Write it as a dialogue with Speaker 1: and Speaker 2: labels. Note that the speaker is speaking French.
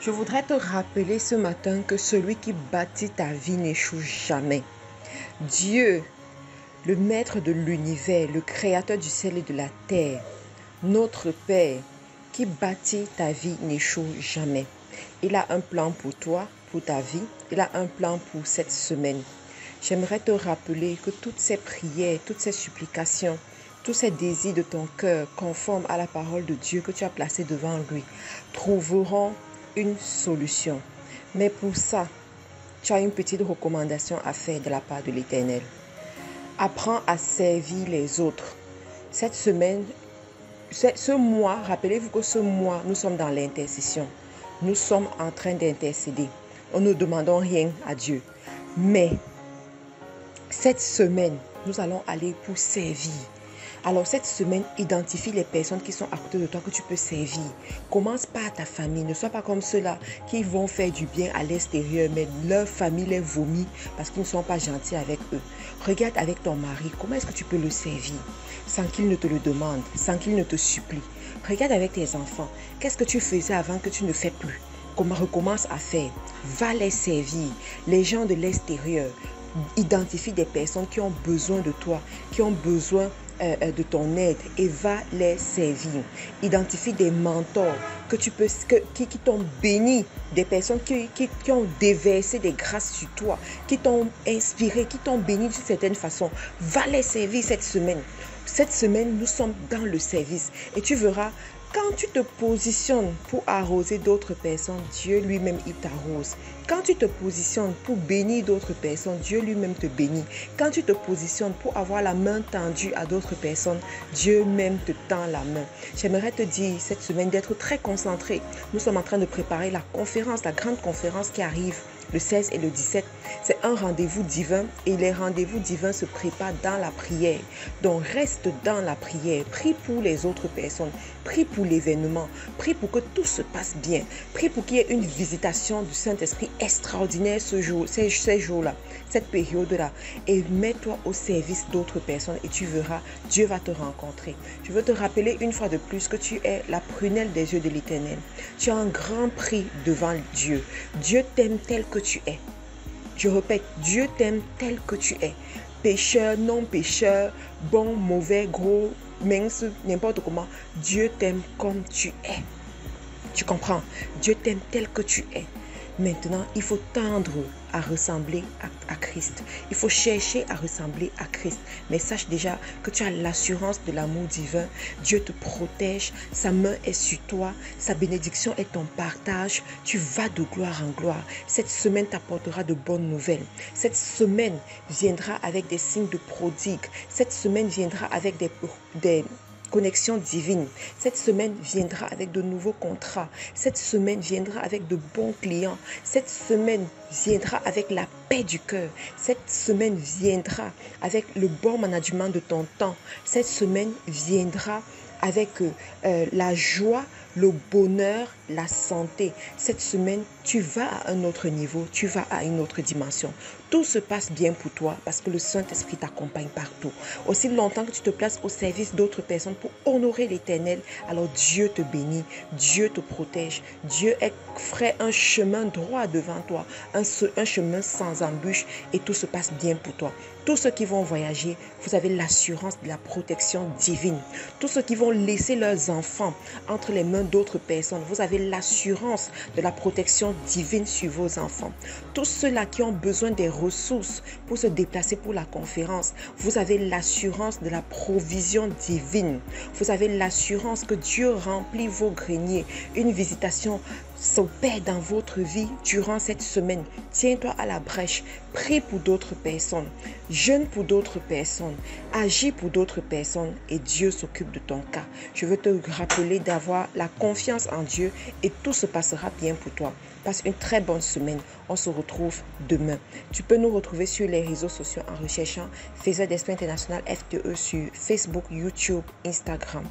Speaker 1: Je voudrais te rappeler ce matin que celui qui bâtit ta vie n'échoue jamais. Dieu, le maître de l'univers, le créateur du ciel et de la terre, notre Père, qui bâtit ta vie n'échoue jamais. Il a un plan pour toi, pour ta vie. Il a un plan pour cette semaine. J'aimerais te rappeler que toutes ces prières, toutes ces supplications, tous ces désirs de ton cœur conformes à la parole de Dieu que tu as placée devant lui trouveront une solution. Mais pour ça, tu as une petite recommandation à faire de la part de l'Éternel. Apprends à servir les autres. Cette semaine, ce mois, rappelez-vous que ce mois, nous sommes dans l'intercession. Nous sommes en train d'intercéder. Nous ne demandons rien à Dieu. Mais cette semaine, nous allons aller pour servir. Alors cette semaine, identifie les personnes qui sont à côté de toi que tu peux servir. Commence par ta famille. Ne sois pas comme ceux-là qui vont faire du bien à l'extérieur, mais leur famille les vomit parce qu'ils ne sont pas gentils avec eux. Regarde avec ton mari, comment est-ce que tu peux le servir sans qu'il ne te le demande, sans qu'il ne te supplie. Regarde avec tes enfants, qu'est-ce que tu faisais avant que tu ne fais plus? Recommence à faire. Va les servir. Les gens de l'extérieur, identifie des personnes qui ont besoin de toi, qui ont besoin de ton aide et va les servir. Identifie des mentors qui t'ont béni, des personnes qui ont déversé des grâces sur toi, qui t'ont inspiré, qui t'ont béni d'une certaine façon. Va les servir cette semaine. Cette semaine, nous sommes dans le service et tu verras, quand tu te positionnes pour arroser d'autres personnes, Dieu lui-même, il t'arrose. Quand tu te positionnes pour bénir d'autres personnes, Dieu lui-même te bénit. Quand tu te positionnes pour avoir la main tendue à d'autres personnes, Dieu même te tend la main. J'aimerais te dire cette semaine d'être très concentré. Nous sommes en train de préparer la conférence, la grande conférence qui arrive le 16 et le 17. C'est un rendez-vous divin et les rendez-vous divins se préparent dans la prière. Donc reste dans la prière. Prie pour les autres personnes. Prie pour l'événement. Prie pour que tout se passe bien. Prie pour qu'il y ait une visitation du Saint-Esprit extraordinaire ces jours-là, cette période-là. Et mets-toi au service d'autres personnes et tu verras, Dieu va te rencontrer. Je veux te rappeler une fois de plus que tu es la prunelle des yeux de l'Éternel. Tu as un grand prix devant Dieu. Dieu t'aime tel que tu es. Je répète, Dieu t'aime tel que tu es. Pécheur, non pécheur, bon, mauvais, gros, mince, n'importe comment. Dieu t'aime comme tu es. Tu comprends? Dieu t'aime tel que tu es. Maintenant, il faut tendre à ressembler à Christ. Il faut chercher à ressembler à Christ. Mais sache déjà que tu as l'assurance de l'amour divin. Dieu te protège. Sa main est sur toi. Sa bénédiction est ton partage. Tu vas de gloire en gloire. Cette semaine t'apportera de bonnes nouvelles. Cette semaine viendra avec des signes de prodigue. Cette semaine viendra avec des connexion divine. Cette semaine viendra avec de nouveaux contrats. Cette semaine viendra avec de bons clients. Cette semaine viendra avec la paix du cœur. Cette semaine viendra avec le bon management de ton temps. Cette semaine viendra avec la joie, le bonheur, la santé. Cette semaine, tu vas à un autre niveau, tu vas à une autre dimension. Tout se passe bien pour toi parce que le Saint-Esprit t'accompagne partout. Aussi longtemps que tu te places au service d'autres personnes pour honorer l'Éternel, alors Dieu te bénit, Dieu te protège. Dieu ferait un chemin droit devant toi, un chemin sans embûche et tout se passe bien pour toi. Tous ceux qui vont voyager, vous avez l'assurance de la protection divine. Tous ceux qui vont laisser leurs enfants entre les mains d'autres personnes, vous avez l'assurance de la protection divine sur vos enfants. Tous ceux-là qui ont besoin des ressources pour se déplacer pour la conférence, vous avez l'assurance de la provision divine. Vous avez l'assurance que Dieu remplit vos greniers. Une visitation s'opère dans votre vie durant cette semaine. Tiens-toi à la brèche. Prie pour d'autres personnes. Jeûne pour d'autres personnes. Agis pour d'autres personnes et Dieu s'occupe de ton cas. Je veux te rappeler d'avoir la confiance en Dieu et tout se passera bien pour toi. Passe une très bonne semaine. On se retrouve demain. Tu peux nous retrouver sur les réseaux sociaux en recherchant Faiseur d'Esprit International FTE sur Facebook, YouTube, Instagram.